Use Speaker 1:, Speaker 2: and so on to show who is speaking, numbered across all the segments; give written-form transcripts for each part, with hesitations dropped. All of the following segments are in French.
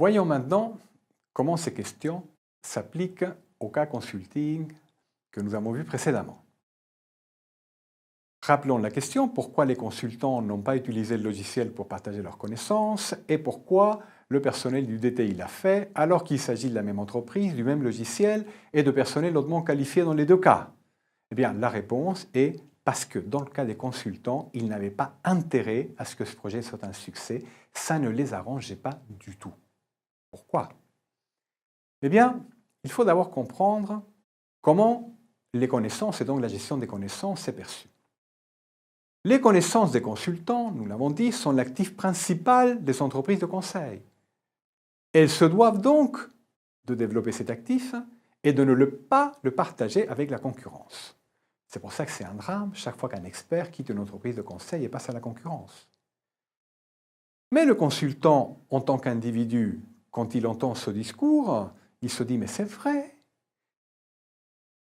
Speaker 1: Voyons maintenant comment ces questions s'appliquent au cas consulting que nous avons vu précédemment. Rappelons la question, pourquoi les consultants n'ont pas utilisé le logiciel pour partager leurs connaissances et pourquoi le personnel du DTI l'a fait alors qu'il s'agit de la même entreprise, du même logiciel et de personnel hautement qualifié dans les deux cas. Eh bien, la réponse est parce que dans le cas des consultants, ils n'avaient pas intérêt à ce que ce projet soit un succès. Ça ne les arrangeait pas du tout. Pourquoi? Eh bien, il faut d'abord comprendre comment les connaissances et donc la gestion des connaissances est perçue. Les connaissances des consultants, nous l'avons dit, sont l'actif principal des entreprises de conseil. Elles se doivent donc de développer cet actif et de ne pas le partager avec la concurrence. C'est pour ça que c'est un drame chaque fois qu'un expert quitte une entreprise de conseil et passe à la concurrence. Mais le consultant, en tant qu'individu, quand il entend ce discours, il se dit « mais c'est vrai ».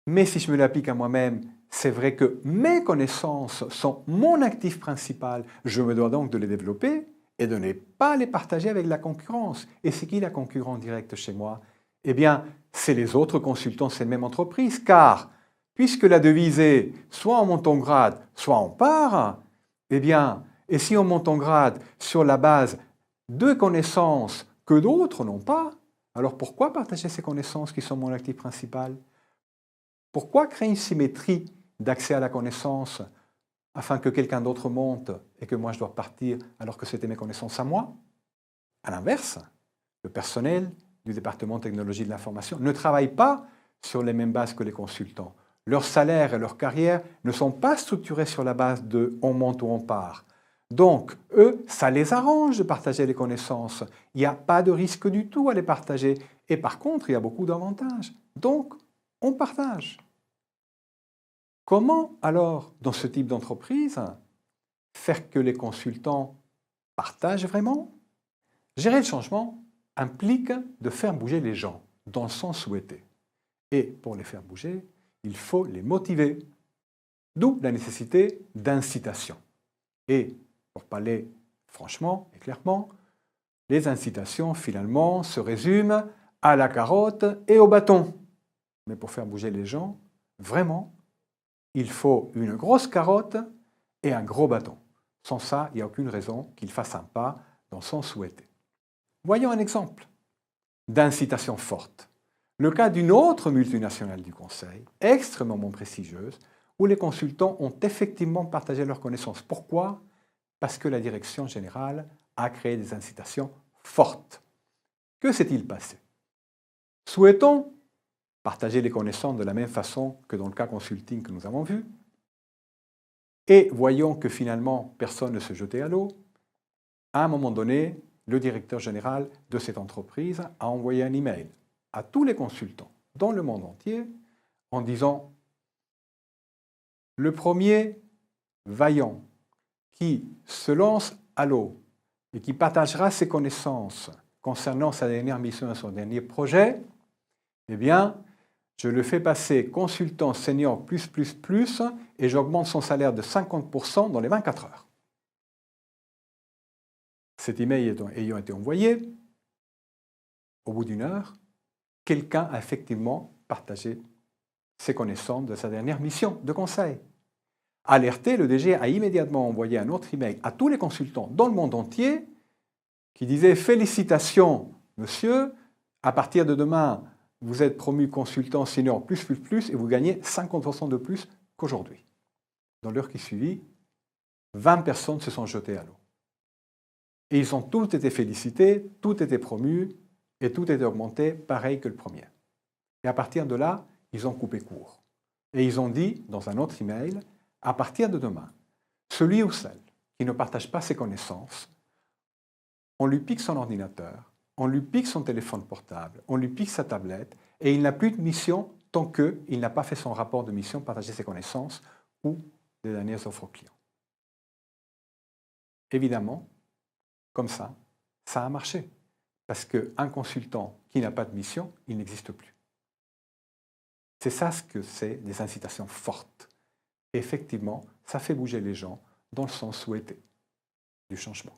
Speaker 1: Mais si je me l'applique à moi-même, c'est vrai que mes connaissances sont mon actif principal. Je me dois donc de les développer et de ne pas les partager avec la concurrence. Et c'est qui la concurrence directe chez moi? Eh bien, c'est les autres consultants de cette même entreprise, car puisque la devise est soit on monte en grade, soit on part, eh bien, et si on monte en grade sur la base de connaissances que d'autres n'ont pas, alors pourquoi partager ces connaissances qui sont mon actif principal? Pourquoi créer une symétrie d'accès à la connaissance afin que quelqu'un d'autre monte et que moi je dois partir alors que c'était mes connaissances à moi? À l'inverse, le personnel du département technologie de l'information ne travaille pas sur les mêmes bases que les consultants. Leur salaire et leur carrière ne sont pas structurés sur la base de on monte ou on part. Donc, eux, ça les arrange de partager les connaissances. Il n'y a pas de risque du tout à les partager. Et par contre, il y a beaucoup d'avantages. Donc, on partage. Comment alors, dans ce type d'entreprise, faire que les consultants partagent vraiment? Gérer le changement implique de faire bouger les gens dans le sens souhaité. Et pour les faire bouger, il faut les motiver. D'où la nécessité d'incitation. Et pour parler franchement et clairement, les incitations finalement se résument à la carotte et au bâton. Mais pour faire bouger les gens, vraiment, il faut une grosse carotte et un gros bâton. Sans ça, il n'y a aucune raison qu'ils fassent un pas dans le sens souhaité. Voyons un exemple d'incitation forte. Le cas d'une autre multinationale du conseil, extrêmement prestigieuse, où les consultants ont effectivement partagé leurs connaissances. Pourquoi? Parce que la direction générale a créé des incitations fortes. Que s'est-il passé? Souhaitons partager les connaissances de la même façon que dans le cas consulting que nous avons vu, et voyons que finalement personne ne se jetait à l'eau. À un moment donné, le directeur général de cette entreprise a envoyé un email à tous les consultants dans le monde entier en disant « Le premier vaillant qui se lance à l'eau et qui partagera ses connaissances concernant sa dernière mission et son dernier projet, eh bien, je le fais passer consultant senior plus et j'augmente son salaire de 50% dans les 24 heures. » Cet email ayant été envoyé, au bout d'une heure, quelqu'un a effectivement partagé ses connaissances de sa dernière mission de conseil. Alerté, le DG a immédiatement envoyé un autre email à tous les consultants dans le monde entier qui disait « Félicitations, monsieur, à partir de demain, vous êtes promu consultant senior plus et vous gagnez 50% de plus qu'aujourd'hui. » Dans l'heure qui suivit, 20 personnes se sont jetées à l'eau. Et ils ont tous été félicités, tout était promu et tout était augmenté pareil que le premier. Et à partir de là, ils ont coupé court. Et ils ont dit, dans un autre email, à partir de demain, celui ou celle qui ne partage pas ses connaissances, on lui pique son ordinateur, on lui pique son téléphone portable, on lui pique sa tablette, et il n'a plus de mission tant qu'il n'a pas fait son rapport de mission, partager ses connaissances ou les dernières offres aux clients. Évidemment, comme ça a marché. Parce qu'un consultant qui n'a pas de mission, il n'existe plus. C'est ça ce que c'est des incitations fortes. Et effectivement, ça fait bouger les gens dans le sens souhaité du changement.